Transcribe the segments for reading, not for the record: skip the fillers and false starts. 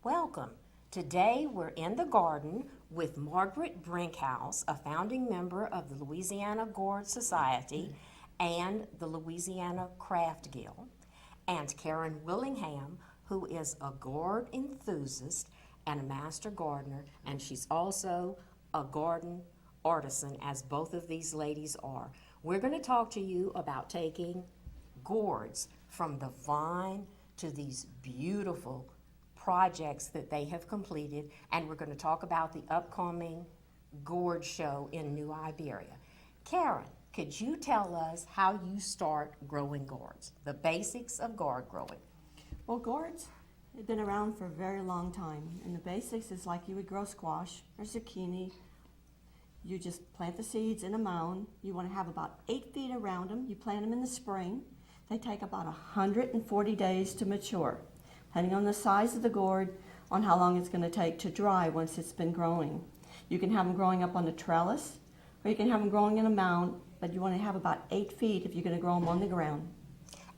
Welcome. Today we're in the garden with Margaret Brinkhouse, a founding member of the Louisiana Gourd Society and the Louisiana Craft Guild, and Karen Willingham, who is a gourd enthusiast and a master gardener, and she's also a garden artisan, as both of these ladies are. We're going to talk to you about taking gourds from the vine to these beautiful projects that they have completed, and we're going to talk about the upcoming gourd show in New Iberia. Karen, could you tell us how you start growing gourds, the basics of gourd growing? Well, gourds have been around for a very long time, and the basics is like you would grow squash or zucchini. You just plant the seeds in a mound. You want to have about 8 feet around them. You plant them in the spring. They take about 140 days to mature, depending on the size of the gourd, on how long it's going to take to dry once it's been growing. You can have them growing up on the trellis, or you can have them growing in a mound, but you want to have about 8 feet if you're going to grow them on the ground.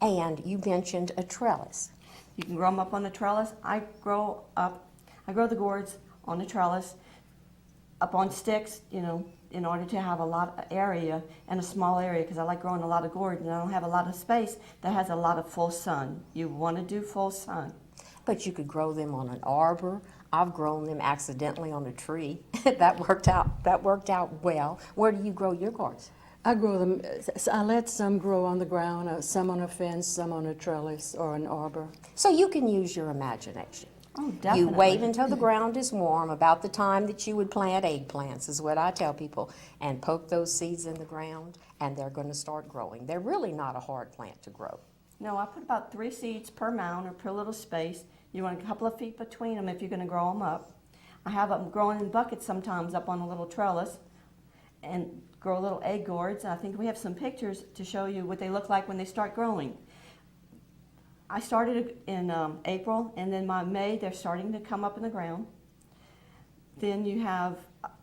And you mentioned a trellis. You can grow them up on the trellis. I grow the gourds on the trellis, up on sticks, in order to have a lot of area and a small area, because I like growing a lot of gourds and I don't have a lot of space that has a lot of full sun. You want to do full sun. But you could grow them on an arbor. I've grown them accidentally on a tree. That worked out well. Where do you grow your gourds? I grow them, I let some grow on the ground, some on a fence, some on a trellis or an arbor. So you can use your imagination. Oh, definitely. You wait until the ground is warm, about the time that you would plant eggplants is what I tell people, and poke those seeds in the ground and they're going to start growing. They're really not a hard plant to grow. No, I put about 3 seeds per mound or per little space. You want a couple of feet between them if you're going to grow them up. I have them growing in buckets sometimes up on a little trellis and grow little egg gourds. I think we have some pictures to show you what they look like when they start growing. I started in April, and then by May they're starting to come up in the ground. Then you have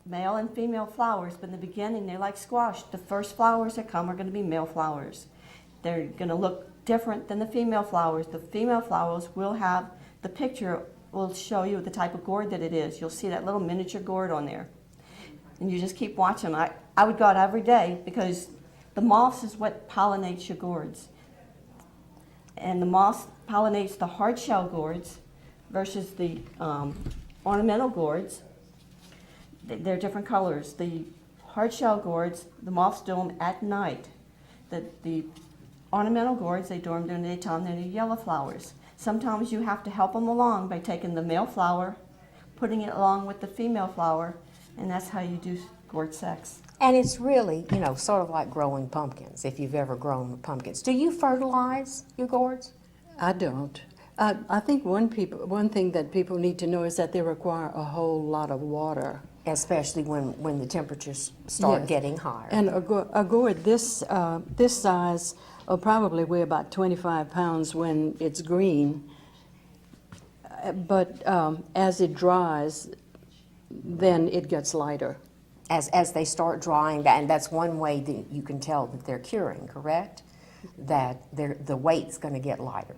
male and female flowers, but in the beginning they're like squash. The first flowers that come are going to be male flowers. They're going to look different than the female flowers. The female flowers will have, the picture will show you the type of gourd that it is. You'll see that little miniature gourd on there. And you just keep watching. I would go out every day because the moths is what pollinates your gourds. And the moss pollinates the hard shell gourds versus the ornamental gourds. They're different colors. The hard shell gourds, the moths do them at night. The ornamental gourds, they do them during the daytime. They're the yellow flowers. Sometimes you have to help them along by taking the male flower, putting it along with the female flower, and that's how you do gourd sex. And it's really, sort of like growing pumpkins, if you've ever grown pumpkins. Do you fertilize your gourds? I don't. I think one thing that people need to know is that they require a whole lot of water. Especially when the temperatures start getting higher. And a gourd this size will probably weigh about 25 pounds when it's green. But as it dries, then it gets lighter. As they start drying, and that's one way that you can tell that they're curing, correct? That the weight's going to get lighter.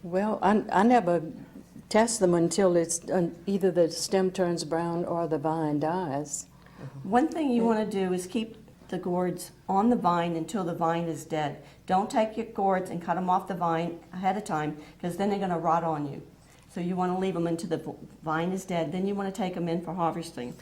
Well, I never test them until it's either the stem turns brown or the vine dies. One thing you want to do is keep the gourds on the vine until the vine is dead. Don't take your gourds and cut them off the vine ahead of time, because then they're going to rot on you. So you want to leave them until the vine is dead. Then you want to take them in for harvesting.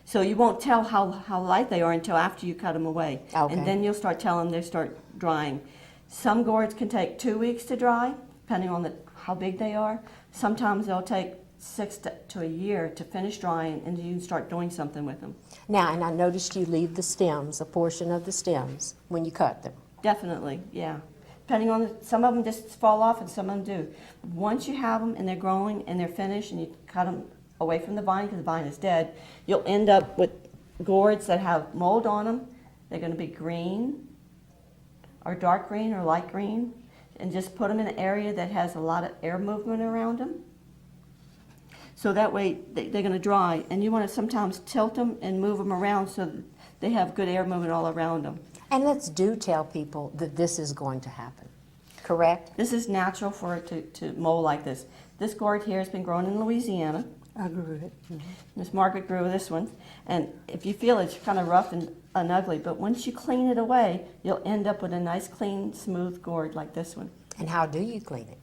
So you won't tell how light they are until after you cut them away. Okay. And then you'll start telling them they start drying. Some gourds can take 2 weeks to dry, depending on how big they are. Sometimes they'll take 6 to a year to finish drying, and you can start doing something with them. Now, and I noticed you leave the stems, a portion of the stems, when you cut them. Definitely, yeah. Depending on, some of them just fall off and some of them do. Once you have them and they're growing and they're finished and you cut them away from the vine because the vine is dead, you'll end up with gourds that have mold on them. They're going to be green or dark green or light green, and just put them in an area that has a lot of air movement around them. So that way they're going to dry, and you want to sometimes tilt them and move them around so that they have good air movement all around them. And let's tell people that this is going to happen. correct? This is natural for it to mold like this. This gourd here has been grown in Louisiana. I grew it. Miss Margaret grew this one. And if you feel it's kind of rough and ugly, but once you clean it away, you'll end up with a nice, clean, smooth gourd like this one. And how do you clean it?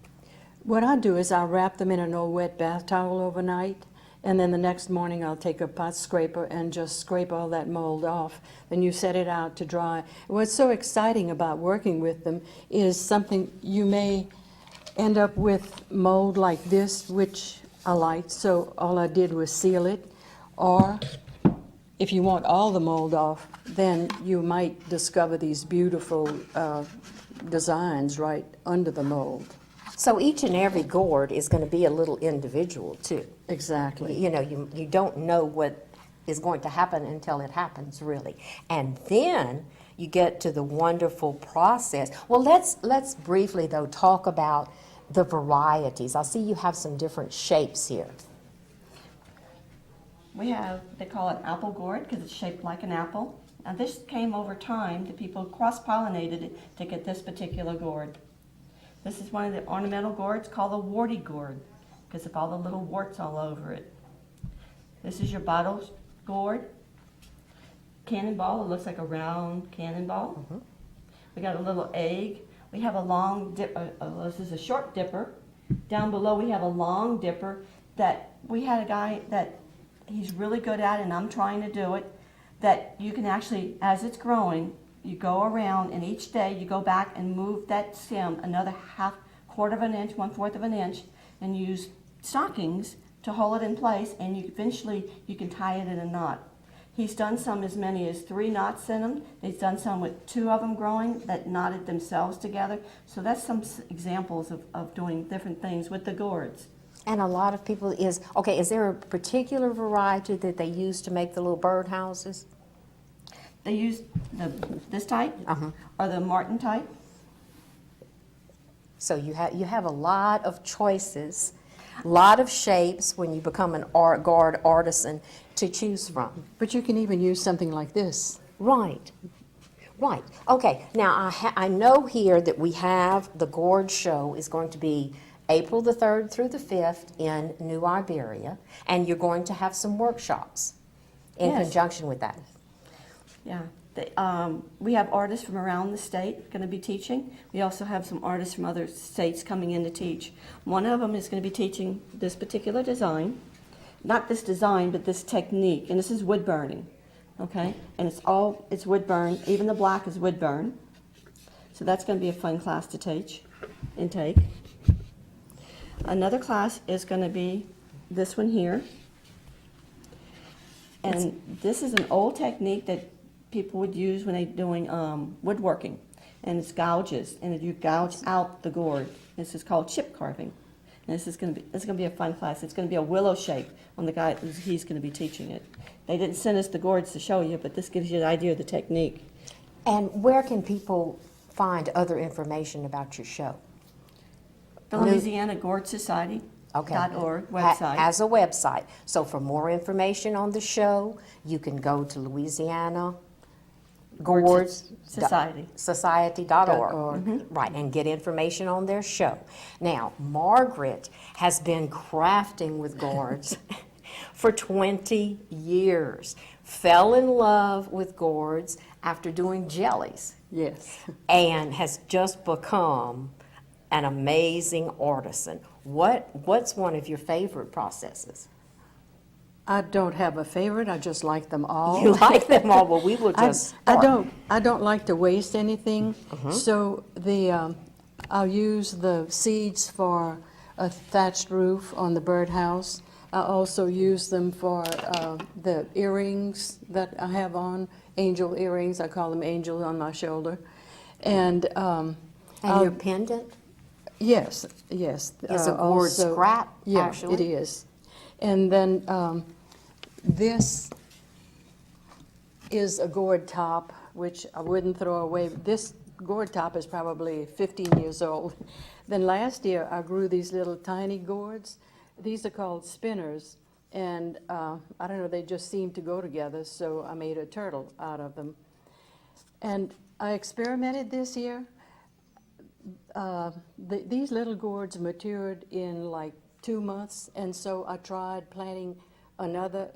What I do is I wrap them in an old wet bath towel overnight, and then the next morning I'll take a pot scraper and just scrape all that mold off. Then you set it out to dry. What's so exciting about working with them is something you may end up with mold like this, which I liked, so all I did was seal it. Or if you want all the mold off, then you might discover these beautiful designs right under the mold. So each and every gourd is going to be a little individual too. Exactly. You know, you don't know what is going to happen until it happens, really. And then you get to the wonderful process. Well, let's briefly, though, talk about the varieties. I see you have some different shapes here. We have, they call it apple gourd because it's shaped like an apple. Now this came over time. The people cross-pollinated it to get this particular gourd. This is one of the ornamental gourds called a warty gourd because of all the little warts all over it. This is your bottle gourd. Cannonball, it looks like a round cannonball. Mm-hmm. We got a little egg. We have a long dip, this is a short dipper. Down below we have a long dipper that we had a guy that he's really good at, and I'm trying to do it, that you can actually, as it's growing, you go around and each day you go back and move that stem another quarter of an inch, 1/4 of an inch, and use stockings to hold it in place, and eventually you can tie it in a knot. He's done some as many as 3 knots in them. He's done some with 2 of them growing that knotted themselves together. So that's some examples of doing different things with the gourds. And a lot of people is there a particular variety that they use to make the little bird houses? They use this type or the Martin type. So you have a lot of choices, a lot of shapes when you become an gourd artisan to choose from. But you can even use something like this. Right, right. Okay, now I know here that we have the gourd show is going to be April the 3rd through the 5th in New Iberia, and you're going to have some workshops in Yes. conjunction with that. Yeah. We have artists from around the state going to be teaching. We also have some artists from other states coming in to teach. One of them is going to be teaching this particular design. Not this design, but this technique. And this is wood burning. Okay? And it's wood burn. Even the black is wood burn. So that's going to be a fun class to take. Another class is going to be this one here. And this is an old technique that people would use when they're doing woodworking. And it's gouges. And you gouge out the gourd. This is called chip carving. And this is going to be a fun class. It's going to be a willow shape on the guy, he's going to be teaching it. They didn't send us the gourds to show you, but this gives you an idea of the technique. And where can people find other information about your show? The Louisiana Gourd Society. Okay. .org website. As a website. So for more information on the show, you can go to Louisiana Gourds Society. Society.org. Right, and get information on their show. Now, Margaret has been crafting with gourds for 20 years. Fell in love with gourds after doing jellies. Yes. And has just become an amazing artisan. What's one of your favorite processes? I don't have a favorite. I just like them all. You like them all. Well, we will just I start. don't like to waste anything. So I'll use the seeds for a thatched roof on the birdhouse. I also use them for the earrings that I have on, angel earrings. I call them angels on my shoulder. And your pendant yes. is a gourd also- scrap, Yeah, actually. it is. And then this is a gourd top, which I wouldn't throw away. This gourd top is probably 15 years old. Then last year I grew these little tiny gourds. These are called spinners, and I don't know, they just seem to go together, so I made a turtle out of them. And I experimented this year. These little gourds matured in like 2 months, and so I tried planting another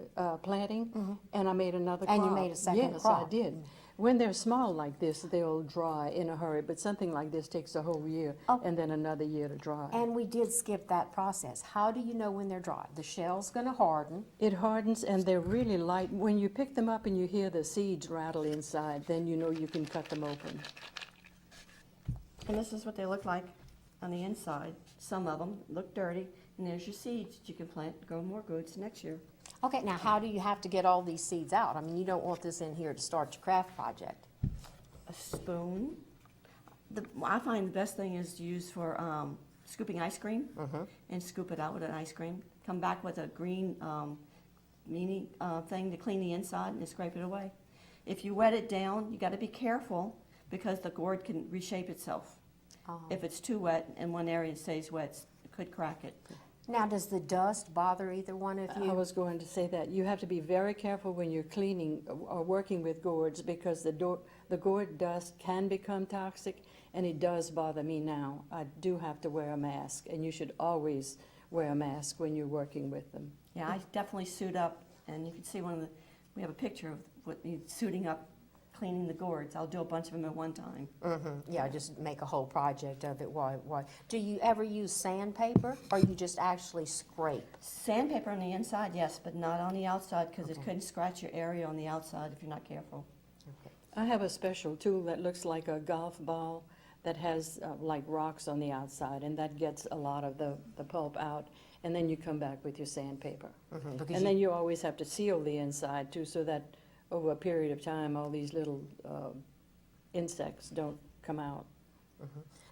planting, and I made another crop. And you made a second yes, crop. I did. When they're small like this, they'll dry in a hurry, but something like this takes a whole year Oh. and then another year to dry. And we did skip that process. How do you know when they're dry? The shell's gonna harden. It hardens and they're really light. When you pick them up and you hear the seeds rattle inside, then you know you can cut them open. And this is what they look like on the inside. Some of them look dirty, and there's your seeds that you can plant, grow more goods next year. Okay, now how do you have to get all these seeds out? I mean, you don't want this in here to start your craft project. A spoon. I find the best thing is to use for scooping ice cream, and scoop it out with an ice cream. Come back with a green mini thing to clean the inside and scrape it away. If you wet it down, you got to be careful because the gourd can reshape itself. If it's too wet in one area and stays wet, it could crack it. Now, does the dust bother either one of I you? was going to say that. You have to be very careful when you're cleaning or working with gourds because the gourd dust can become toxic, and it does bother me now. I do have to wear a mask, and you should always wear a mask when you're working with them. Yeah, I definitely suit up, and you can see we have a picture of what needs suiting up, cleaning the gourds. I'll do a bunch of them at one time. Yeah, just make a whole project of it. Why? Do you ever use sandpaper, or you just actually scrape? Sandpaper on the inside, yes, but not on the outside because it could scratch your area on the outside if you're not careful. I have a special tool that looks like a golf ball that has like rocks on the outside, and that gets a lot of the pulp out, and then you come back with your sandpaper. Because And then you always have to seal the inside too, so that over a period of time, all these little insects don't come out.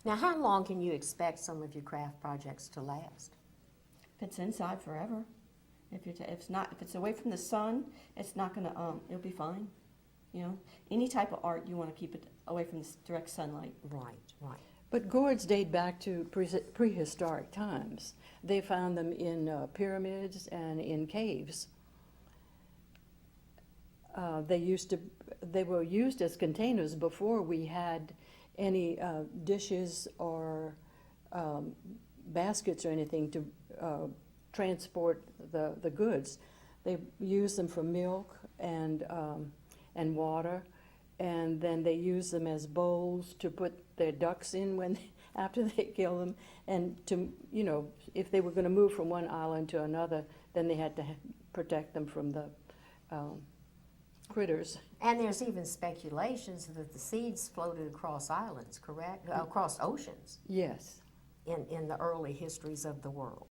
Now, how long can you expect some of your craft projects to last? If it's inside forever, if it's away from the sun, it's not gonna. It'll be fine. You know, any type of art you want to keep it away from the direct sunlight. Right. But gourds date back to prehistoric times. They found them in pyramids and in caves. They were used as containers before we had any dishes or baskets or anything to transport the goods. They used them for milk and water, and then they used them as bowls to put their ducks in after they kill them, and to, you know, if they were going to move from one island to another, then they had to protect them from the critters. And there's even speculations that the seeds floated across islands, correct? Across oceans Yes. in the early histories of the world.